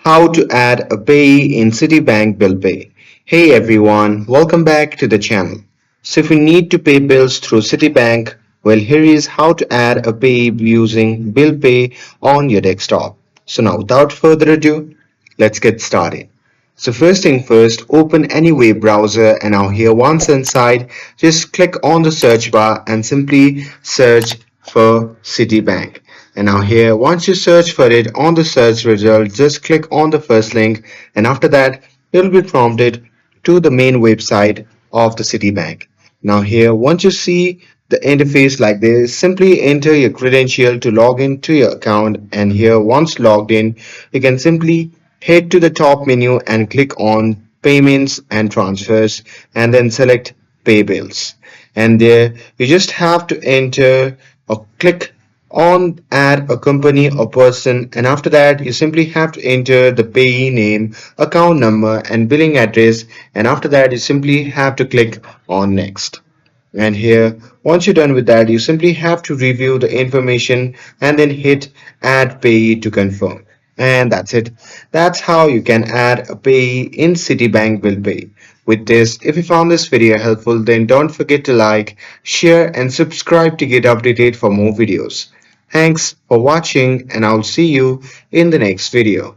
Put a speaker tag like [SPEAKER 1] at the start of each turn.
[SPEAKER 1] How to add a payee in Citibank Bill Pay. Hey everyone, welcome back to the channel. So if you need to pay bills through Citibank, well here is how to add a payee using Bill Pay on your desktop. So now without further ado, let's get started. So first thing first, open any web browser and now here once inside, just click on the search bar and simply search for Citibank. And now here, once you search for it on the search result, just click on the first link and after that, you'll be prompted to the main website of the Citibank. Now here, once you see the interface like this, simply enter your credential to log into your account and here once logged in, you can simply head to the top menu and click on payments and transfers and then select pay bills. And there you just have to enter or click on add a company or person and after that you simply have to enter the payee name, account number and billing address and after that you simply have to click on next. And here once you're done with that you simply have to review the information and then hit add payee to confirm. And that's it. That's how you can add a payee in Citibank Bill Pay. With this, if you found this video helpful, then don't forget to like, share, and subscribe to get updated for more videos. Thanks for watching, and I'll see you in the next video.